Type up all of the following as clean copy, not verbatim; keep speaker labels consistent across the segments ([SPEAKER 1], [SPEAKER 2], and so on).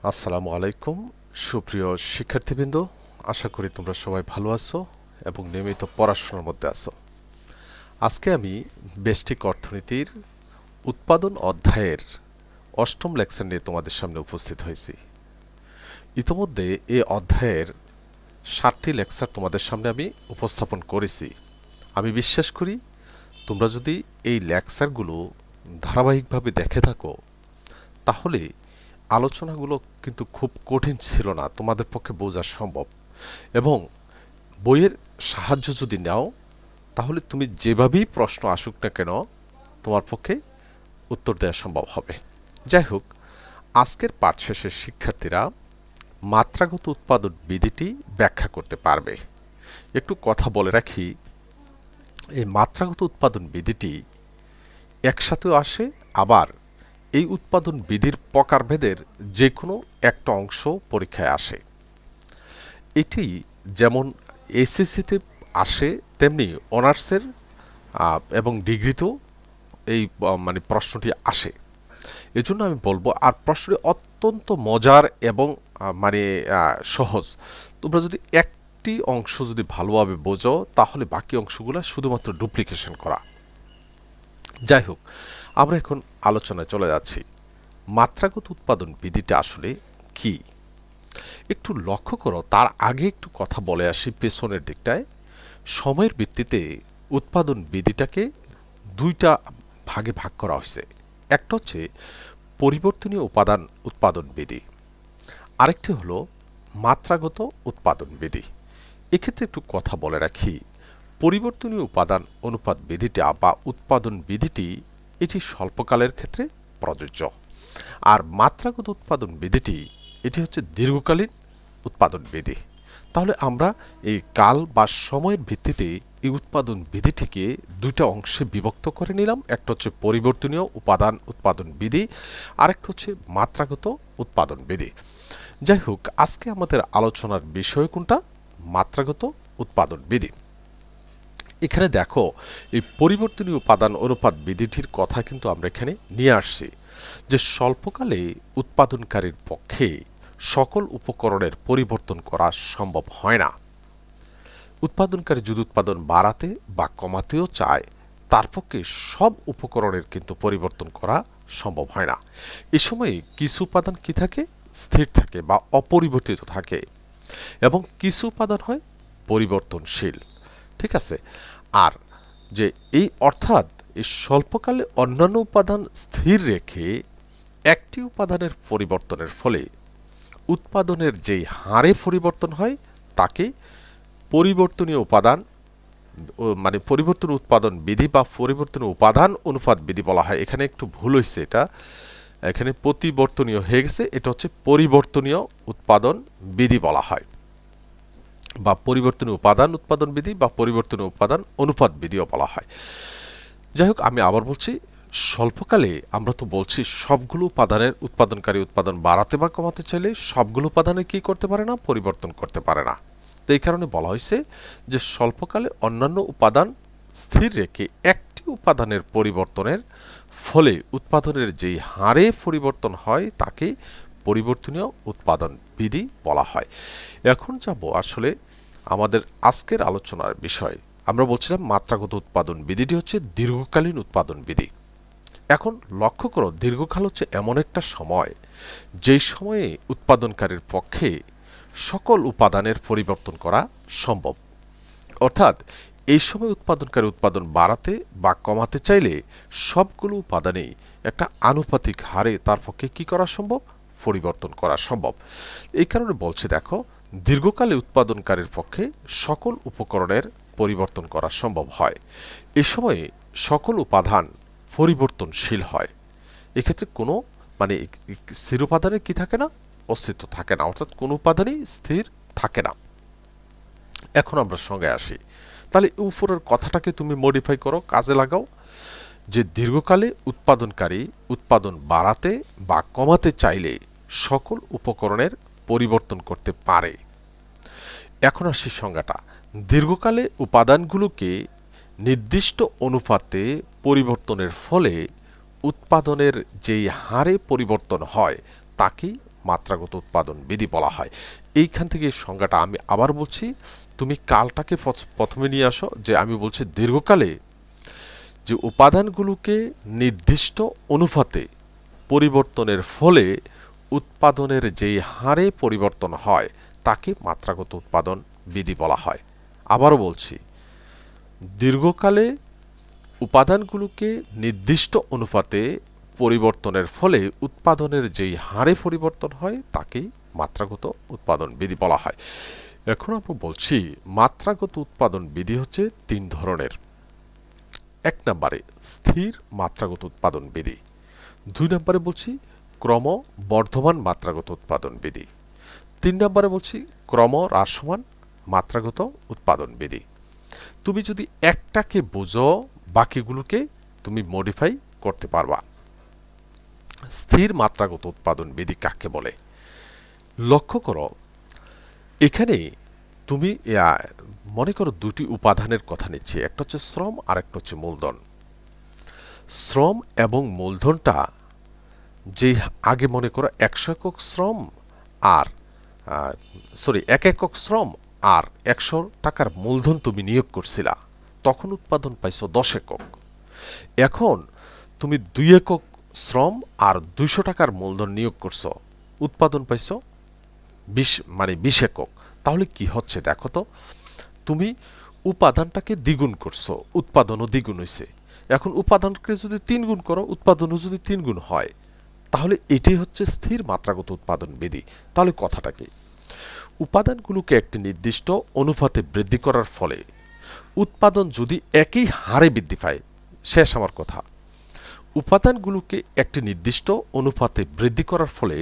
[SPEAKER 1] আসসালামু আলাইকুম সুপ্রিয় শিক্ষার্থীবৃন্দ, আশা করি তোমরা সবাই ভালো আছো এবং নিয়মিত পড়াশোনার মধ্যে আছো। আজকে আমি ব্যষ্টিক অর্থনীতির উৎপাদন অধ্যায়ের অষ্টম লেকচার নিয়ে তোমাদের সামনে উপস্থিত হয়েছি। ইতোমধ্যে এই অধ্যায়ের 7টি লেকচার তোমাদের সামনে আমি উপস্থাপন করেছি। আমি বিশ্বাস করি তোমরা যদি এই লেকচারগুলো ধারাবাহিকভাবে দেখে থাকো তাহলে আলোচনাগুলো কিন্তু খুব কঠিন ছিল না, তোমাদের পক্ষে বোঝা সম্ভব। এবং বইয়ের সাহায্য যদি নাও তাহলে তুমি যেভাবেই প্রশ্ন আসুক না কেন তোমার পক্ষে উত্তর দেওয়া সম্ভব হবে। যাই হোক, আজকের পাঠ শেষে শিক্ষার্থীরা মাত্রাগত উৎপাদন বিধিটি ব্যাখ্যা করতে পারবে। একটু কথা বলে রাখি, এই মাত্রাগত উৎপাদন বিধিটি একসাথেও আসে, আবার এই উৎপাদন বিধির প্রকারভেদের যে কোনো একটা অংশ পরীক্ষায় আসে। এটি যেমন এসএসসিতে আসে তেমনি অনার্সের এবং ডিগ্রিতেও এই মানে প্রশ্নটি আসে। এজন্য আমি বলবো, আর প্রশ্নটি অত্যন্ত মজার এবং মানে সহজ। তোমরা যদি একটি অংশ যদি ভালোভাবে বোঝো তাহলে বাকি অংশগুলো শুধুমাত্র ডুপ্লিকেশন করা। যাই হোক, আমরা এখন আলোচনায় চলে যাচ্ছি। মাত্রাগত উৎপাদন বিধিটা আসলে কি একটু লক্ষ্য করো। তার আগে একটু কথা বলে আসি পেছনের দিকটায়। সময়ের ভিত্তিতে উৎপাদন বিধিটাকে দুইটা ভাগে ভাগ করা হয়েছে। একটা হচ্ছে পরিবর্তনীয় উপাদান উৎপাদন বিধি, আরেকটি হলো মাত্রাগত উৎপাদন বিধি। এক্ষেত্রে একটু কথা বলে রাখি, পরিবর্তনীয় উপাদান অনুপাত বিধিটা বা উৎপাদন বিধিটি এটি স্বল্পকালের ক্ষেত্রে প্রযোজ্য, আর মাত্রাগত উৎপাদন বিধিটি এটি হচ্ছে দীর্ঘকালীন উৎপাদন বিধি। তাহলে আমরা এই কাল বা সময়ের ভিত্তিতে এই উৎপাদন বিধিটিকে দুইটা অংশে বিভক্ত করে নিলাম। একটা হচ্ছে পরিবর্তনীয় উপাদান উৎপাদন বিধি, আরেকটা হচ্ছে মাত্রাগত উৎপাদন বিধি। যাই হোক, আজকে আমাদের আলোচনার বিষয় কোনটা? মাত্রাগত উৎপাদন বিধি। এখানে দেখো, এই পরিবর্তনীয় উপাদান অনুপাত বিধিটির কথা কিন্তু আমরা এখানে নিয়ে আসছি যে স্বল্পকালে উৎপাদনকারীর পক্ষে সকল উপকরণের পরিবর্তন করা সম্ভব হয় না। উৎপাদনকারী যদি উৎপাদন বাড়াতে বা কমাতেও চায় তার পক্ষে সব উপকরণের কিন্তু পরিবর্তন করা সম্ভব হয় না। এ সময়ে কিছু উপাদান কি থাকে? স্থির থাকে বা অপরিবর্তিত থাকে, এবং কিছু উপাদান হয় পরিবর্তনশীল। ঠিক আছে? আর যে এই অর্থাৎ এই স্বল্পকালে অন্যান্য উপাদান স্থির রেখে একটি উপাদানের পরিবর্তনের ফলে উৎপাদনের যেই হারে পরিবর্তন হয় তাকে পরিবর্তনীয় উপাদান মানে পরিবর্তন উৎপাদন বিধি বা পরিবর্তনীয় উপাদান অনুপাত বিধি বলা হয়। এখানে একটু ভুল হয়েছে, এটা এখানে প্রতিবর্তনীয় হয়ে গেছে, এটা হচ্ছে পরিবর্তনীয় উৎপাদন বিধি বলা হয়, বা পরিবর্তনীয় উপাদান উৎপাদন বিধি বা পরিবর্তনীয় উপাদান অনুপাত বিধিও বলা হয়। যাই হোক, আমি আবার বলছি, স্বল্পকালে আমরা তো বলছি সবগুলো উপাদানের উৎপাদনকারী উৎপাদন বাড়াতে বা কমাতে চাইলে সবগুলো উপাদানের কি করতে পারে না? পরিবর্তন করতে পারে না। তো এই কারণে বলা হয়েছে যে স্বল্পকালে অন্যান্য উপাদান স্থির রেখে একটি উপাদানের পরিবর্তনের ফলে উৎপাদনের যেই হারে পরিবর্তন হয় তাকে পরিবর্তনীয় উৎপাদন বিধি বলা হয়। এখন যাব আসলে আমাদের আজকের আলোচনার বিষয়। আমরা বলছিলাম মাত্রাগত উৎপাদন বিধিটি হচ্ছে দীর্ঘকালীন উৎপাদন বিধি। এখন লক্ষ্য করো, দীর্ঘকাল হচ্ছে এমন একটা সময় যেই সময়ে উৎপাদনকারীর পক্ষে সকল উপাদানের পরিবর্তন করা সম্ভব। অর্থাৎ এই সময় উৎপাদনকারী উৎপাদন বাড়াতে বা কমাতে চাইলে সবগুলো উপাদানেই একটা আনুপাতিক হারে তার পক্ষে কি করা সম্ভব? পরিবর্তন করা সম্ভব। এই কারণে বলছে, দেখো, দীর্ঘকালে উৎপাদনকারীর পক্ষে সকল উপকরণের পরিবর্তন করা সম্ভব হয়। এ সময়ে সকল উপাদান পরিবর্তনশীল হয়। এক্ষেত্রে কোনো মানে স্থির উপাদানের কি থাকে না? অস্তিত্ব থাকে না, অর্থাৎ কোনো উপাদানই স্থির থাকে না। এখন আমরা সঙ্গে আসি, তাহলে উপরের কথাটাকে তুমি মডিফাই করো, কাজে লাগাও, যে দীর্ঘকালে উৎপাদনকারী উৎপাদন বাড়াতে বা কমাতে চাইলে সকল উপকরণের পরিবর্তন করতে পারে। এখন আসি সংজ্ঞাটা। দীর্ঘকালে উপাদানগুলোকে নির্দিষ্ট অনুপাতে পরিবর্তনের ফলে উৎপাদনের যেই হারে পরিবর্তন হয় তাকেই মাত্রাগত উৎপাদন বিধি বলা হয়। এইখান থেকে এই সংজ্ঞাটা আমি আবার বলছি, তুমি কালটাকে প্রথমে নিয়ে আসো। যে আমি বলছি দীর্ঘকালে যে উপাদানগুলোকে নির্দিষ্ট অনুপাতে পরিবর্তনের ফলে উৎপাদনের যেই হারে পরিবর্তন হয় তাকে মাত্রাগত উৎপাদন বিধি বলা হয়। আবারও বলছি, দীর্ঘকালে উপাদানগুলোকে নির্দিষ্ট অনুপাতে পরিবর্তনের ফলে উৎপাদনের যেই হারে পরিবর্তন হয় তাকেই মাত্রাগত উৎপাদন বিধি বলা হয়। এখন আমরা বলছি মাত্রাগত উৎপাদন বিধি হচ্ছে 3 ধরনের। 1 নম্বরে স্থির মাত্রাগত উৎপাদন বিধি, 2 নম্বরে বলছি ক্রমবর্ধমান মাত্রাগত উৎপাদন বিধি, 3 নম্বরে বলছি ক্রমহ্রাসমান মাত্রাগত উৎপাদন বিধি। তুমি যদি একটাকে বোঝো বাকিগুলোকে তুমি মডিফাই করতে পারবা। স্থির মাত্রাগত উৎপাদন বিধি কাকে বলে? লক্ষ্য করো, এখানে তুমি মনে করো দুটি উপাদানের কথা নিচ্ছি, একটা হচ্ছে শ্রম আর একটা হচ্ছে মূলধন। শ্রম এবং মূলধনটা যে আগে মনে করো 100 একক শ্রম আর 1 একক শ্রম আর 100 টাকার মূলধন তুমি নিয়োগ করছিলা, তখন উৎপাদন পাইছো 10 একক। এখন তুমি 2 একক শ্রম আর 200 টাকার মূলধন নিয়োগ করছো, উৎপাদন পাইছো 20 একক। তাহলে কি হচ্ছে দেখো তো, তুমি উপাদানটাকে দ্বিগুণ করছো, উৎপাদনও দ্বিগুণ হয়েছে। এখন উপাদানকে যদি 3 গুণ করো, উৎপাদনও যদি 3 গুণ হয়, তাহলে এটাই হচ্ছে স্থির মাত্রাগত উৎপাদন বিধি। তাহলে কথাটা কি? উপাদানগুলোকে একটি নির্দিষ্ট অনুপাতে বৃদ্ধি করার ফলে উৎপাদন যদি একই হারে বৃদ্ধি পায়, শেষ আমার কথা, উপাদানগুলোকে একটি নির্দিষ্ট অনুপাতে বৃদ্ধি করার ফলে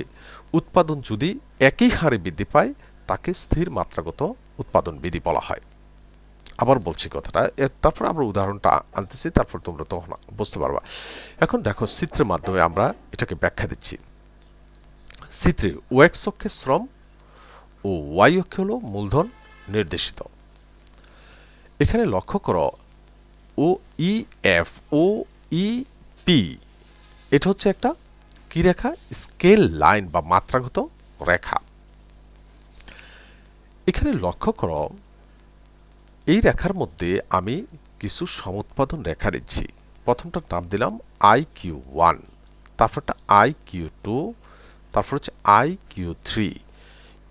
[SPEAKER 1] উৎপাদন যদি একই হারে বৃদ্ধি পায় তাকে স্থির মাত্রাগত উৎপাদন বিধি বলা হয়। আবার বলছি কথাটা, তারপর আমরা উদাহরণটা আনতেছি, তারপর তোমরা তখন বুঝতে পারবা। এখন দেখো চিত্রের মাধ্যমে আমরা এটাকে ব্যাখ্যা দিচ্ছি। চিত্রে ওএক্স অক্ষে শ্রম ও ওয়াই অক্ষে হলো মূলধন নির্দেশিত। এখানে লক্ষ্য করো, ও E F O E P এটা হচ্ছে একটা কি রেখা? স্কেল লাইন বা মাত্রাগত রেখা। এখানে লক্ষ্য করো, এই রেখার মধ্যে আমি কিছু সমুৎপাদন রেখা দিচ্ছি। প্রথমটার নাম দিলাম IQ1, তারপরটা IQ2, তারপর হচ্ছে IQ3।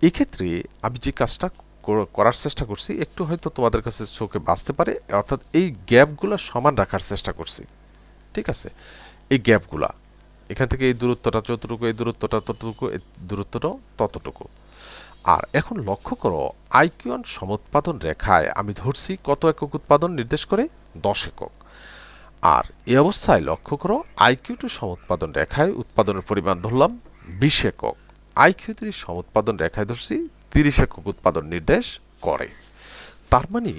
[SPEAKER 1] এক্ষেত্রে আমি যে কাজটা করার চেষ্টা করছি, একটু হয়তো তোমাদের কাছে চোখে বাঁচতে পারে, অর্থাৎ এই গ্যাপগুলো সমান রাখার চেষ্টা করছি। ঠিক আছে, এই গ্যাপগুলা এখান থেকে এই দূরত্বটা যতটুকু, এই দূরত্বটা ততটুকু, এই দূরত্বটা ততটুকু। আর এখন লক্ষ্য করো, IQ1 সমুৎপাদন রেখায় আমি ধরছি কত একক উৎপাদন নির্দেশ করে? 10 একক। আর এই অবস্থায় লক্ষ্য করো, IQ2 সমুৎপাদন রেখায় উৎপাদনের পরিমাণ ধরলাম 20 একক। IQ3 সমুৎপাদন রেখায় ধরছি 30 একক উৎপাদন নির্দেশ করে। তার মানে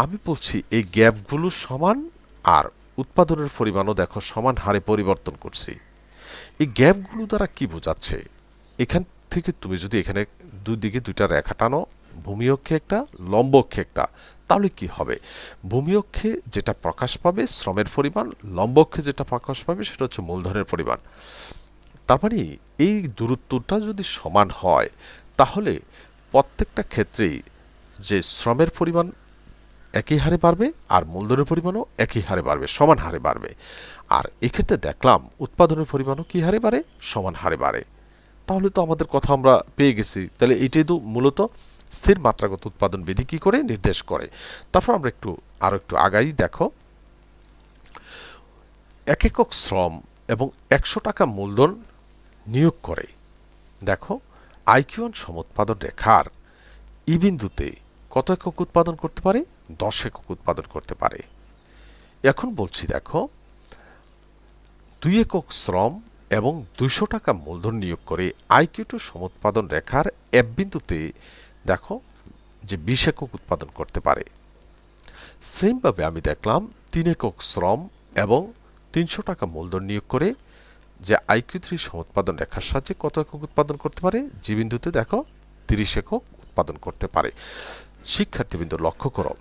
[SPEAKER 1] আমি বলছি এই গ্যাপগুলো সমান, আর উৎপাদনের পরিমাণও দেখো সমান হারে পরিবর্তন করছি। এই গ্যাপগুলো দ্বারা কি বোঝাচ্ছে? এখান থেকে তুমি যদি এখানে দুই দিকে দুইটা রেখা টানো, ভূমি অক্ষে একটা, লম্ব অক্ষে একটা, তাহলে কি হবে? ভূমি অক্ষে যেটা প্রকাশ পাবে শ্রমের পরিমাণ, লম্ব অক্ষে যেটা প্রকাশ পাবে সেটা হচ্ছে মূলধনের পরিমাণ। তার মানে এই দূরত্বটা যদি সমান হয়, তাহলে প্রত্যেকটা ক্ষেত্রেই যে শ্রমের পরিমাণ একই হারে বাড়বে আর মূলধনের পরিমাণও একই হারে বাড়বে, সমান হারে বাড়বে। আর এক্ষেত্রে দেখলাম উৎপাদনের পরিমাণও কি হারে বাড়ে? সমান হারে বাড়ে। তাহলে তো আমাদের কথা আমরা পেয়ে গেছি। তাহলে এটাই তো মূলত স্থির মাত্রাগত উৎপাদন বিধি কি করে নির্দেশ করে। তারপর আমরা আরো একটু আগাই দেখো, 1 একক শ্রম এবং 100 টাকা মূলধন নিয়োগ করে। দেখো IQ1 সমুৎপাদন রেখার ই বিন্দুতে কত একক উৎপাদন করতে পারে? 10 একক উৎপাদন করতে পারে। এখন বলছি দেখো, 2 একক শ্রম এবং 200 টাকা মূলধন নিয়োগ করে IQ2 সমুৎপাদন রেখার এফ বিন্দুতে দেখো যে 20 একক উৎপাদন করতে পারে। সেমভাবে আমি দেখলাম 3 একক শ্রম এবং 300 টাকা মূলধন নিয়োগ করে যে IQ3 সমুৎপাদন রেখার সাহায্যে কত একক উৎপাদন করতে পারে? জি বিন্দুতে দেখো 30 একক উৎপাদন করতে পারে। শিক্ষার্থীবৃন্দ লক্ষ্য করো,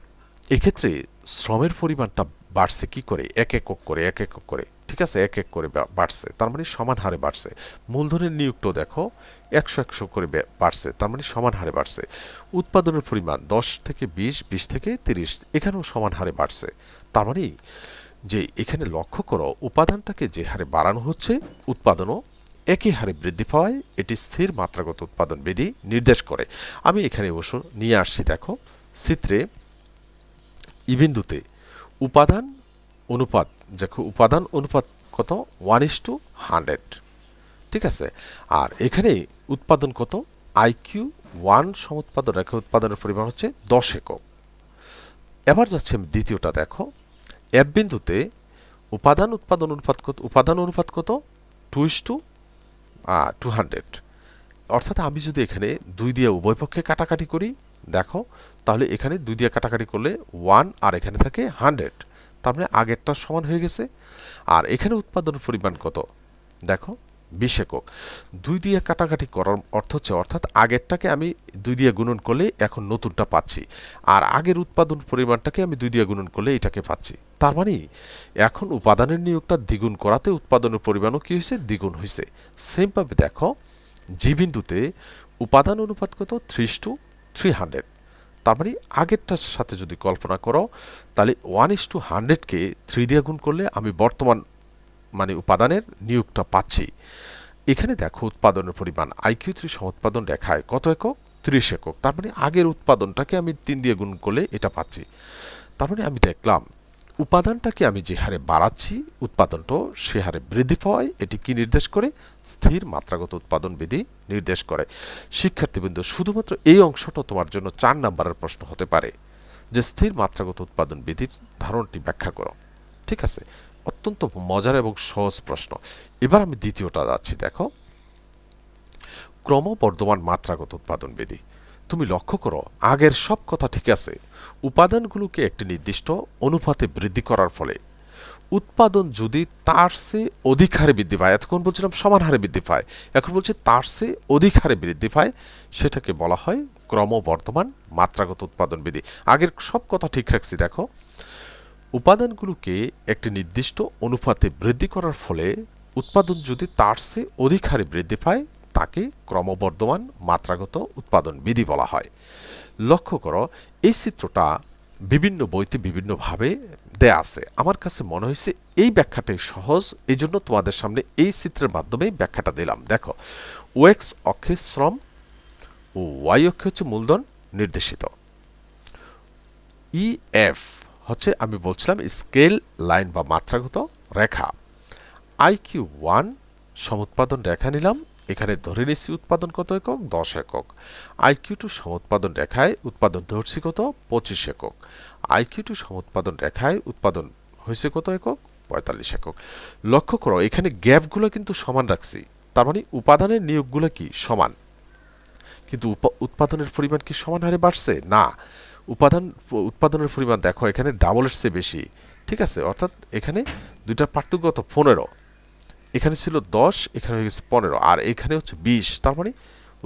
[SPEAKER 1] এক্ষেত্রে শ্রমের পরিমাণটা বাড়ছে কি করে? 1 একক করে, 1 একক করে। ঠিক ঠিক আছে, এক এক করে বাড়ছে, তার মানে সমান হারে বাড়ছে। মূলধনের নিয়োগটাও দেখো 100 করে বাড়ছে, তার মানে সমান হারে বাড়ছে। উৎপাদনের পরিমাণ 10 থেকে 20, 20 থেকে 30, এখানেও সমান হারে বাড়ছে। তার মানে যে এখানে লক্ষ্য করো, উপাদানটাকে যে হারে বাড়ানো হচ্ছে উৎপাদনও একই হারে বৃদ্ধি পাওয়ায় এটি স্থির মাত্রাগত উৎপাদন বিধি নির্দেশ করে। আমি এখানে অবশ্য নিয়ে আসছি, দেখো চিত্রে ই বিন্দুতে উপাদান অনুপাত, দেখো উপাদান অনুপাত কত, 1:100, ঠিক আছে। আর এখানে উৎপাদন কত, IQ1 সমুৎপাদন রেখা উৎপাদনের পরিমাণ হচ্ছে 10 একক। এবার যাচ্ছে আমি দ্বিতীয়টা, দেখো এফ বিন্দুতে উপাদান উৎপাদন অনুপাত কত, উপাদান অনুপাত কত, 2:200। অর্থাৎ আমি যদি এখানে 2 দিয়ে উভয় পক্ষে কাটাকাটি করি, দেখো তাহলে এখানে 2 দিয়ে কাটাকাটি করলে 1 আর এখানে থাকে 100, তার মানে আগেরটা সমান হয়ে গেছে। আর এখানে উৎপাদনের পরিমাণ কত, দেখো 20 একক। 2 দিয়ে কাটাকাটি করার অর্থ হচ্ছে, অর্থাৎ আগেরটাকে আমি 2 দিয়ে গুণন করলে এখন নতুনটা পাচ্ছি, আর আগের উৎপাদন পরিমাণটাকে আমি 2 দিয়ে গুণন করলে এটাকে পাচ্ছি। তার মানে এখন উপাদানের নিয়োগটা দ্বিগুণ করাতে উৎপাদনের পরিমাণও কি হয়েছে, দ্বিগুণ হয়েছে। সেমভাবে দেখো জি বিন্দুতে উপাদান অনুপাত কত, 3:300। তার মানে আগেরটার সাথে যদি কল্পনা করো, তাহলে 1:100-কে 3 দিয়ে গুণ করলে আমি বর্তমান মানে উপাদানের নিয়োগটা পাচ্ছি। এখানে দেখো উৎপাদনের পরিমাণ IQ3 সমুৎপাদন রেখায় কত একক, 30 একক। তার মানে আগের উৎপাদনটাকে আমি 3 দিয়ে গুণ করলে এটা পাচ্ছি। তার মানে আমি দেখলাম উপাদানটাকে আমি যে হারে বাড়াচ্ছি উৎপাদনটাও সে হারে বৃদ্ধি পাওয়ায় এটি কি নির্দেশ করে, স্থির মাত্রাগত উৎপাদন বিধি নির্দেশ করে। শিক্ষার্থীবৃন্দ, শুধুমাত্র এই অংশটা তোমার জন্য 4 নাম্বারের প্রশ্ন হতে পারে, যে স্থির মাত্রাগত উৎপাদন বিধির ধারণটি ব্যাখ্যা করো। ঠিক আছে, অত্যন্ত মজার এবং সহজ প্রশ্ন। এবার আমি দ্বিতীয়টা যাচ্ছি, দেখো ক্রমবর্ধমান মাত্রাগত উৎপাদন বিধি। তুমি লক্ষ্য করো আগের সব কথা ঠিক আছে, উপাদানগুলোকে একটি নির্দিষ্ট অনুপাতে বৃদ্ধি করার ফলে উৎপাদন যদি তার চেয়ে অধিক হারে বৃদ্ধি পায়, এতক্ষণ বলছিলাম সমান হারে বৃদ্ধি পায়, এখন বলছে তার চেয়ে অধিক হারে বৃদ্ধি পায়, সেটাকে বলা হয় ক্রমবর্ধমান মাত্রাগত উৎপাদন বিধি। আগের সব কথা ঠিক রাখছি, দেখো উপাদানগুলোকে একটি নির্দিষ্ট অনুপাতে বৃদ্ধি করার ফলে উৎপাদন যদি তার চেয়ে অধিক হারে বৃদ্ধি পায় তাকে ক্রমবর্ধমান মাত্রাগত উৎপাদন বিধি বলা হয়। লক্ষ্য করো এই চিত্রটা বিভিন্ন বইতে বিভিন্নভাবে দেয়া আছে, আমার কাছে মনে হয়েছে এই ব্যাখ্যাটাই সহজ, এই জন্য তোমাদের সামনে এই চিত্রের মাধ্যমে ব্যাখ্যাটা দিলাম। দেখো ওএক্স অক্ষে শ্রম ও ওয়াই অক্ষে হচ্ছে মূলধন নির্দেশিত, ইএফ হচ্ছে আমি বলছিলাম স্কেল লাইন বা মাত্রাগত রেখা, IQ1 সমুৎপাদন রেখা নিলাম, এখানে ধরে নিচ্ছি উৎপাদন কত একক, 10 একক। IQ2 সমুৎপাদন রেখায় উৎপাদন ধরছি কত, 25 একক। IQ2 সমুৎপাদন রেখায় উৎপাদন হয়েছে কত একক, 45 একক। লক্ষ্য করো এখানে গ্যাপগুলো কিন্তু সমান রাখছি, তার মানে উপাদানের নিয়োগগুলো কি সমান, কিন্তু উৎপাদনের পরিমাণ কি সমান হারে বাড়ছে না, উৎপাদনের পরিমাণ দেখো এখানে ডাবলের চেয়ে বেশি। ঠিক আছে, অর্থাৎ এখানে দুইটার পার্থক্য কত, 15, এখানে ছিল 10, এখানে হয়ে গেছে 15, আর এখানে হচ্ছে 20। তার মানে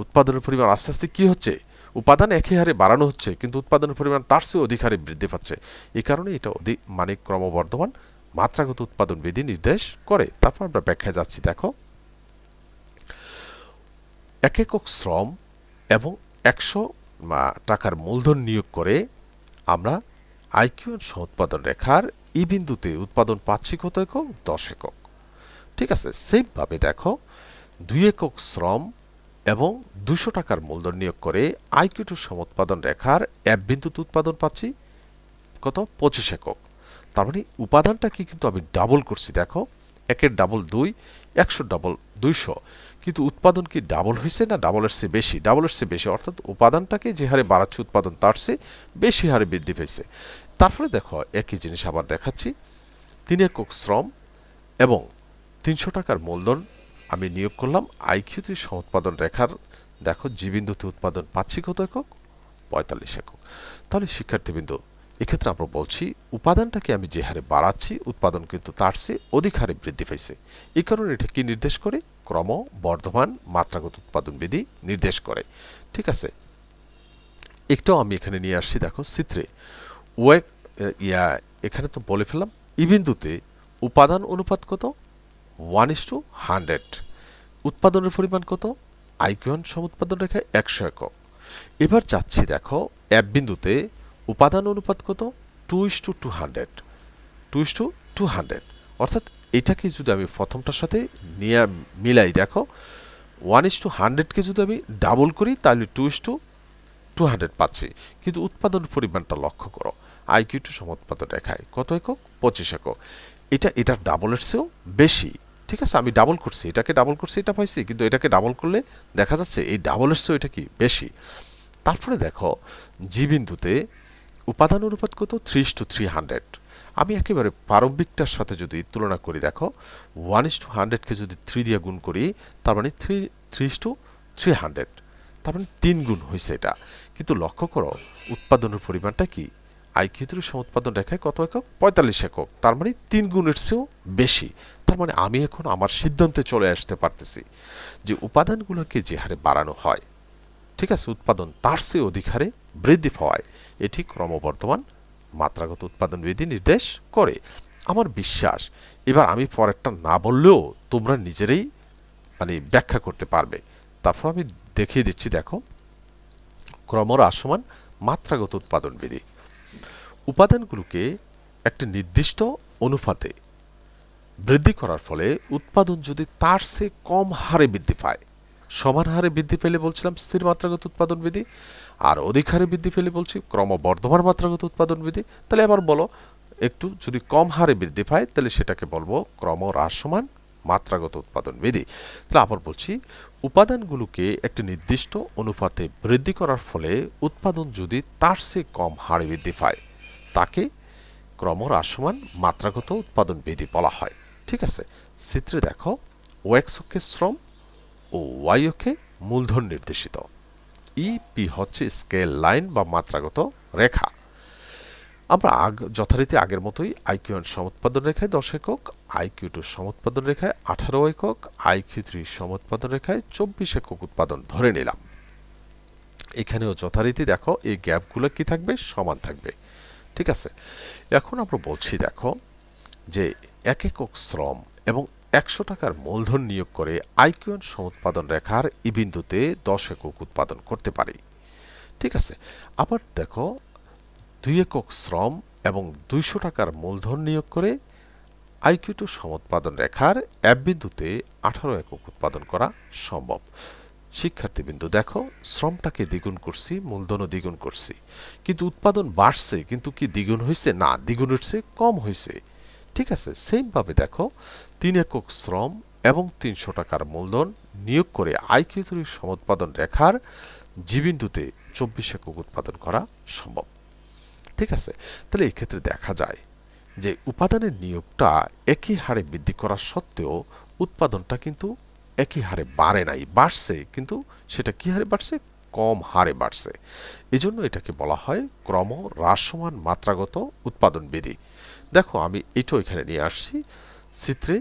[SPEAKER 1] উৎপাদনের পরিমাণ আস্তে আস্তে কি হচ্ছে, উপাদান একই হারে বাড়ানো হচ্ছে কিন্তু উৎপাদনের পরিমাণ তার চেয়ে অধিক হারে বৃদ্ধি পাচ্ছে। এই কারণে এটা মানে ক্রমবর্ধমান মাত্রাগত উৎপাদন বিধি নির্দেশ করে। তারপর আমরা ব্যাখ্যায় যাচ্ছি, দেখো এক একক শ্রম এবং 100 টাকার মূলধন নিয়োগ করে আমরা IQ1 সমুৎপাদন রেখার ই বিন্দুতে উৎপাদন পাচ্ছি কত একক, 10 একক। ঠিক আছে, সেমভাবে দেখো 2 একক শ্রম এবং 200 টাকার মূলধন নিয়োগ করে IQ2 সমুৎপাদন রেখার এফ বিন্দুতে উৎপাদন পাচ্ছি কত, 25 একক। তার মানে উপাদানটাকে কিন্তু আমি ডাবল করছি, দেখো একের ডাবল 2, 100 ডাবল 200, কিন্তু উৎপাদন কি ডাবল হয়েছে না ডাবলের চেয়ে বেশি, ডাবলের চেয়ে বেশি, অর্থাৎ উপাদানটাকে যে হারে বাড়াচ্ছে উৎপাদন তার চেয়ে বেশি হারে বৃদ্ধি পেয়েছে। তারপরে দেখো একই জিনিস আবার দেখাচ্ছি, 3 একক শ্রম এবং 300 টাকার মূলধন আমি নিয়োগ করলাম IQ3 সমুৎপাদন রেখার, দেখো জি বিন্দুতে উৎপাদন পাচ্ছি কত একক, 45 একক। তাহলে শিক্ষার্থীবৃন্দ, এক্ষেত্রে আমরা বলছি উপাদানটাকে আমি যে হারে বাড়াচ্ছি উৎপাদন কিন্তু তার চেয়ে অধিক হারে বৃদ্ধি পাইছে। এই কারণে এটা কি নির্দেশ করে, ক্রমবর্ধমান মাত্রাগত উৎপাদন বিধি নির্দেশ করে। ঠিক আছে, একটাও আমি এখানে নিয়ে আসছি, দেখো চিত্রে এখানে তো বলে ফেললাম ই বিন্দুতে উপাদান অনুপাত কত? 1:100। উৎপাদনের পরিমাণ কত? আইকিউ1 সমুৎপাদন রেখায় 100 একক। এবার যাচ্ছি দেখো এফ বিন্দুতে উপাদান অনুপাত কত? 2:200। 2:200 অর্থাৎ এটাকে যদি আমি প্রথমটার সাথে নিয়ে মিলাই দেখো 1:100কে যদি আমি ডাবল করি তাহলে 2:200 পাচ্ছি। কিন্তু উৎপাদন পরিমাণটা লক্ষ্য করো, আইকিউ2 সমুৎপাদন রেখায় কত একক? 25 একক। এটার ডাবলের চেয়েও বেশি। ঠিক আছে, আমি ডাবল করছি, এটাকে ডাবল করছি, এটা পাইছি, কিন্তু এটাকে ডাবল করলে দেখা যাচ্ছে এই ডাবলের চেয়েও এটা কি বেশি। তারপরে দেখো জি বিন্দুতে উপাদান অনুপাত কত? 3:300। আমি একেবারে প্রারম্ভিকটার সাথে যদি তুলনা করি দেখো 1:100কে যদি 3 দিয়ে গুণ করি তার মানে 3:300, তার মানে 3 গুণ হয়েছে এটা। কিন্তু লক্ষ্য করো উৎপাদনের পরিমাণটা কি? আইকিউ3 সমুৎপাদন রেখায় কত একক? 45 একক। তার মানে 3 গুণের চেয়েও বেশি। তার মানে আমি এখন আমার সিদ্ধান্তে চলে আসতে পারতেছি যে উপাদানগুলোকে যে হারে বাড়ানো হয়, ঠিক আছে, উৎপাদন তার চেয়ে অধিক হারে বৃদ্ধি পাওয়ায় এটি ক্রমবর্ধমান মাত্রাগত উৎপাদন বিধি নির্দেশ করে। আমার বিশ্বাস এবার আমি পরেরটা না বললেও তোমরা নিজেরাই ব্যাখ্যা করতে পারবে। তারপর আমি দেখিয়ে দিচ্ছি দেখো ক্রমহ্রাসমান মাত্রাগত উৎপাদন বিধি। উপাদানগুলোকে একটি নির্দিষ্ট অনুপাতে বৃদ্ধি করার ফলে উৎপাদন যদি তার চেয়ে কম হারে বৃদ্ধি পায়, সমান হারে বৃদ্ধি পেলে বলছিলাম স্থির মাত্রাগত উৎপাদন বিধি, আর অধিক হারে বৃদ্ধি পেলে বলছি ক্রমবর্ধমান মাত্রাগত উৎপাদন বিধি। তাহলে আবার বলো, একটু যদি কম হারে বৃদ্ধি পায় তাহলে সেটাকে বলবো ক্রমহ্রাসমান মাত্রাগত উৎপাদন বিধি। তাহলে আবার বলছি, উপাদানগুলোকে একটি নির্দিষ্ট অনুপাতে বৃদ্ধি করার ফলে উৎপাদন যদি তার চেয়ে কম হারে বৃদ্ধি পায় তাকে ক্রমহ্রাসমান মাত্রাগত উৎপাদন বিধি বলা হয়। ঠিক আছে, চিত্রে দেখো ওএক্স অক্ষে শ্রম ও ওয়াই অক্ষে মূলধন নির্দেশিত। ইপি হচ্ছে স্কেল লাইন বা মাত্রাগত রেখা। আমরা যথারীতি আগের মতোই আইকিউ1 সমুৎপাদন রেখায় 10 একক, আইকিউ2 সমুৎপাদন রেখায় 18 একক, আইকিউ3 সমুৎপাদন রেখায় 24 একক উৎপাদন ধরে নিলাম। এখানেও যথারীতি দেখো এই গ্যাপগুলো কি থাকবে? সমান থাকবে। ঠিক আছে, এখন আমরা বলছি দেখো যে 1 একক শ্রম এবং 100 টাকার মূলধন নিয়োগ করে আইকিউ1 সমুৎপাদন রেখার ই বিন্দুতে 10 একক উৎপাদন করতে পারি। ঠিক আছে, আবার দেখো 2 একক শ্রম এবং 200 টাকার মূলধন নিয়োগ করে আইকিউ2 সমুৎপাদন রেখার এফ বিন্দুতে 18 একক উৎপাদন করা সম্ভব। শিক্ষার্থীবৃন্দ দেখো শ্রমটাকে দ্বিগুণ করছি, মূলধনও দ্বিগুণ করছি, কিন্তু উৎপাদন বাড়ছে, কিন্তু কি দ্বিগুণ হয়েছে? না, দ্বিগুণের চেয়ে কম হয়েছে। ঠিক আছে, সেমভাবে দেখো 3 একক শ্রম এবং 300 টাকার মূলধন নিয়োগ করে আইকিউ3 সমুৎপাদন রেখার জি বিন্দুতে 24 একক উৎপাদন করা সম্ভব। ঠিক আছে, তাহলে এই ক্ষেত্রে দেখা যায় যে উপাদানের নিয়োগটা একই হারে বৃদ্ধি করা সত্ত্বেও উৎপাদনটা কিন্তু একই হারে বাড়ে নাই, বাড়ছে, কিন্তু সেটা কি হারে বাড়ছে? কম হারে বাড়ছে। এজন্য এটাকে বলা হয় ক্রমহ্রাসমান মাত্রাগত উৎপাদন বিধি। দেখো আমি এটাও এখানে নিয়ে আসছি চিত্রে।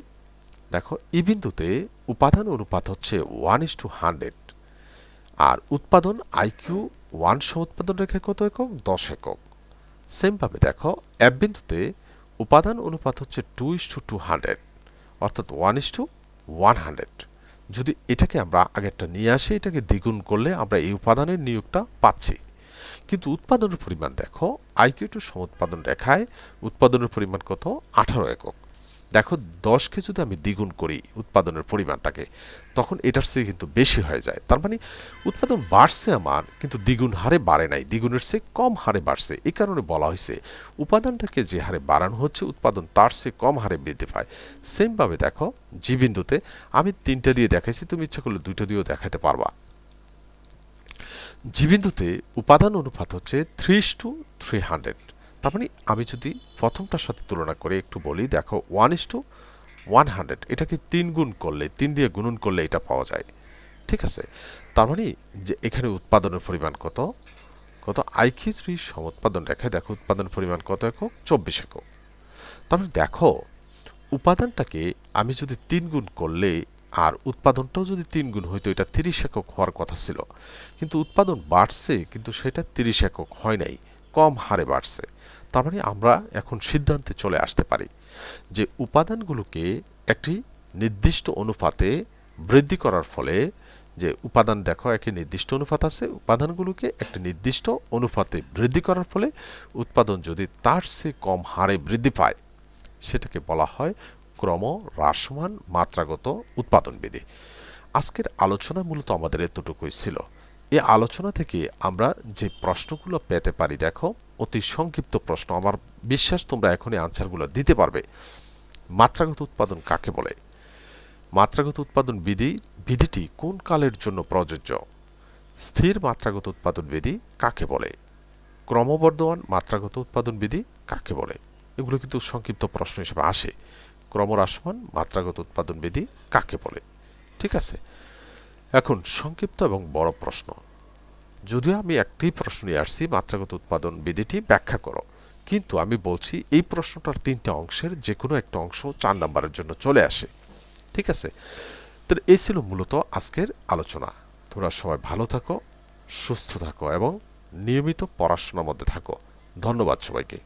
[SPEAKER 1] দেখো ই বিন্দুতে উপাদান অনুপাত হচ্ছে 1:100 আর উৎপাদন আইকিউ1 সমুৎপাদন রেখায় কত একক? 10 একক। সেমভাবে দেখো এফ বিন্দুতে উপাদান অনুপাত হচ্ছে 2:200 অর্থাৎ 1:100। যদি এটাকে আমরা আগেরটা নিয়ে আসি, এটাকে দ্বিগুণ করলে আমরা এই উপাদানের নিয়োগটা পাচ্ছি। কিন্তু উৎপাদনের পরিমাণ দেখো আইকিউ2 সমুৎপাদন রেখায় উৎপাদনের পরিমাণ কত? 18 একক। দেখো 10কে যদি আমি দ্বিগুণ করি উৎপাদনের পরিমাণটাকে, তখন এটার চেয়ে কিন্তু বেশি হয়ে যায়। তার মানে উৎপাদন বাড়ছে আমার, কিন্তু দ্বিগুণ হারে বাড়ে নাই, দ্বিগুণের চেয়ে কম হারে বাড়ছে। এই কারণে বলা হয়েছে উপাদানটাকে যে হারে বাড়ানো হচ্ছে উৎপাদন তার চেয়ে কম হারে বৃদ্ধি পায়। সেমভাবে দেখো জি বিন্দুতে আমি 3টা দিয়ে দেখাইছি, তুমি ইচ্ছা করলে 2টা দিয়েও দেখাতে পারবা। জি বিন্দুতে উপাদান অনুপাত হচ্ছে 3:300। তার মানে আমি যদি প্রথমটার সাথে তুলনা করে একটু বলি, দেখো 1:100 এটাকে 3 গুণ করলে, 3 দিয়ে গুণন করলে এটা পাওয়া যায়। ঠিক আছে, তার মানে যে এখানে উৎপাদনের পরিমাণ কত? আইকিউ3 সমুৎপাদন রেখায় দেখো উৎপাদনের পরিমাণ কত একক? 24 একক। তার মানে দেখো উপাদানটাকে আমি যদি 3 গুণ করলে আর উৎপাদনটাও যদি 3 গুণ হইতো, এটা 30 একক হওয়ার কথা ছিল, কিন্তু উৎপাদন বাড়ছে, কিন্তু সেটা 30 একক হয় নাই, কম হারে বাড়ছে। তার মানে আমরা এখন সিদ্ধান্তে চলে আসতে পারি যে উপাদানগুলোকে একটি নির্দিষ্ট অনুপাতে বৃদ্ধি করার ফলে, যে উপাদান দেখো একটি নির্দিষ্ট অনুপাত আছে, উপাদানগুলোকে একটি নির্দিষ্ট অনুপাতে বৃদ্ধি করার ফলে উৎপাদন যদি তার চেয়ে কম হারে বৃদ্ধি পায় সেটাকে বলা হয় ক্রম হ্রাসমান মাত্রাগত উৎপাদন বিধি। আজকের আলোচনা মূলত আমাদের এতটুকুই ছিল। এই আলোচনা থেকে আমরা যে প্রশ্নগুলো পেতে পারি, দেখো অতি সংক্ষিপ্ত প্রশ্ন, আমার বিশ্বাস তোমরা এখনই আনসারগুলো দিতে পারবে। মাত্রাগত উৎপাদন কাকে বলে? মাত্রাগত উৎপাদন বিধিটি কোন কালের জন্য প্রযোজ্য? স্থির মাত্রাগত উৎপাদন বিধি কাকে বলে? ক্রমবর্ধমান মাত্রাগত উৎপাদন বিধি কাকে বলে? এগুলো কিন্তু সংক্ষিপ্ত প্রশ্ন হিসেবে আসে। ক্রমহ্রাসমান মাত্রাগত উৎপাদন বিধি কাকে বলে? ঠিক আছে, এখন সংক্ষিপ্ত এবং বড় প্রশ্ন। যদিও আমি একটি প্রশ্ন নিয়ে আসছি, মাত্রাগত উৎপাদন বিধিটি ব্যাখ্যা করো, কিন্তু আমি বলছি এই প্রশ্নটার 3টা অংশের যে কোনো একটা অংশ 4 নম্বরের জন্য চলে আসে। ঠিক আছে, তো এই ছিল মূলত আজকের আলোচনা। তোমরা সবাই ভালো থাকো, সুস্থ থাকো এবং নিয়মিত পড়াশোনার মধ্যে থাকো। ধন্যবাদ সবাইকে।